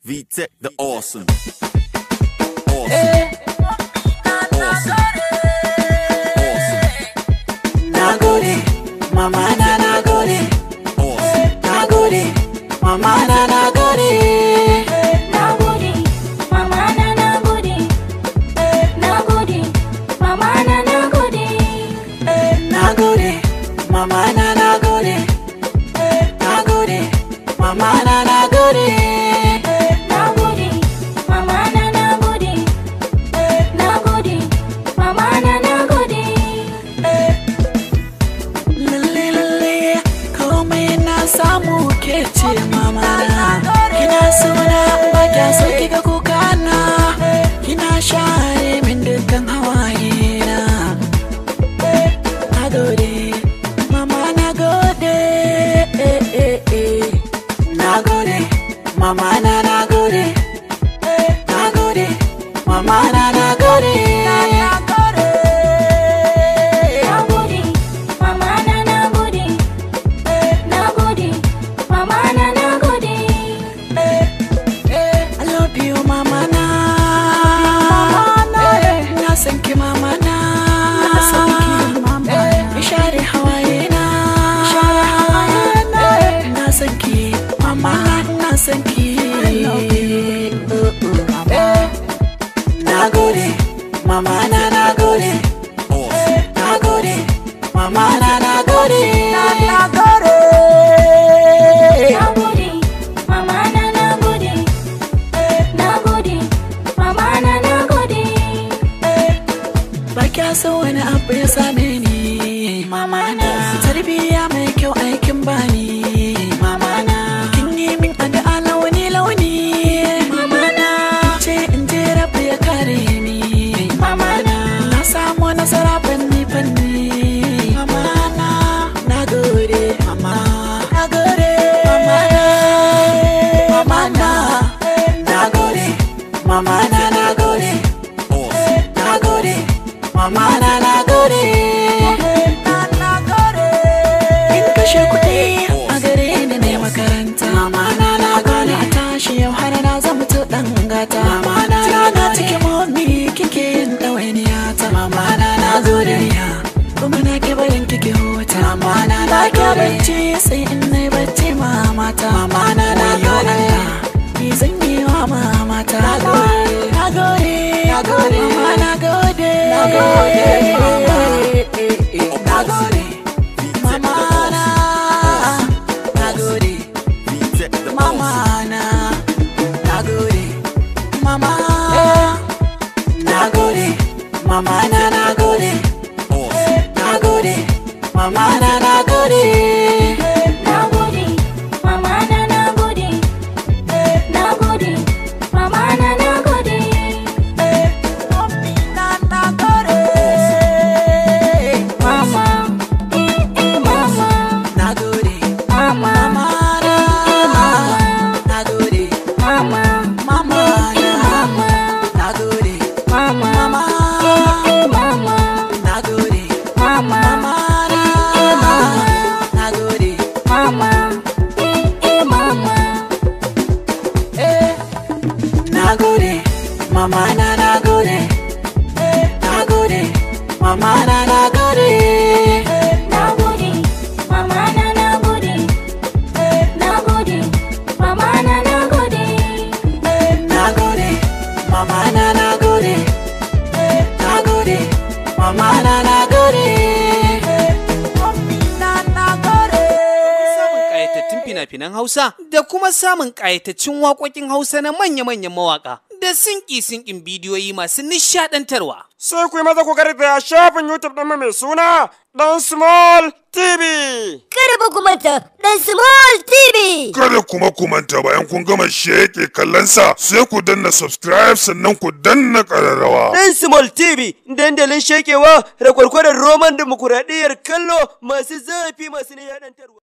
V-Tech the awesome. Nagode, mama na nagode. Nagode, mama na nagode. Nagode, mama na nagode. Nagode, mama na nagode. Nagode, mama na nagode. Nagode, mama na nagode. Nagode, mama na nagode. Nagode, mama na nagode. Lalle lalle, komai na samu ke ce mama na. Kina sona ba kya so kika kuka na. Kina share min dukkan hawaye na. Nagode, mama nagode. Nagode, mama na nagode. Nagode, mama na nagode. Nagode, mama na nagode. Nagode, mama na nagode. I love you, mama na. Na san ki, mama na. Mi share hawaye na. Na san ki, mama na san ki. Nagode, mama na nagode. Nagode, mama na nagode. Nagode, mama na nagode. Nagode, mama na nagode. Ba kya so wani abu ya same ni, mama na. Tarbiya mai kyau aikin bani, mama na. Kin yi min addu'a launi launi, mama na. Ce in je rabu ya kare ni, mama na. Na samu nasara fanni fanni, mama na. Nagode, mama. Nagode, mama na. Mama na. Nagode, mama na nagode. Nagode, mama na nagode. In kashe kuɗi a gare ni ne makaranta, mama na nagode. Na tashi yau har na zama to ɗan gata, mama na nagode. Cikin momi kike yin ɗawainiya ta, mama na nagode. Kuma na ke barin kike huta, mama na nagode. Bacci sai in nai bacci mama ta, mama na nagode. Ni zan yi wa mama ta, nagode, nagode, nagode, mama nagode, nagode, nagode, mama na, nagode, V-Tech the mama awesome. na, nagode, mama, nagode, mama na nagode, nagode, mama na nagode. Nagode, mama na nagode. Nagode, mama na nagode. Mama, mama, Nagode, mama, mama na, nagode, mama, mama na, nagode, mama, mama, mama, nagode, mama, mama na, nagode. mama, mama. Nagode, mama na nagode. Nagode, mama na nagode. Nagode, mama na nagode. Nagode, mama na nagode. Nagode, mama na nagode. Nagode, mama na nagode. Samun ƙayatattun fina-finan Hausa da kuma samun ƙayataccen waƙoƙin Hausa na manya-manyan mawaƙa da sinƙi-sinƙin bidiyoyi masu nishaɗantarwa. Sai ku yi maza ku garzaya shafin YouTube ɗin mai suna Dan Small TV. Kada ba ku manta Dan Small TV. Kada kuma ku manta bayan kun gama sheke kallonsa sai ku danna subscribe sannan ku danna ƙararrawa. Dan Small TV dandalin shekewa da kwarkwarar roman dimokuraɗiyyar kallo masu zafi masu nishaɗantarwa.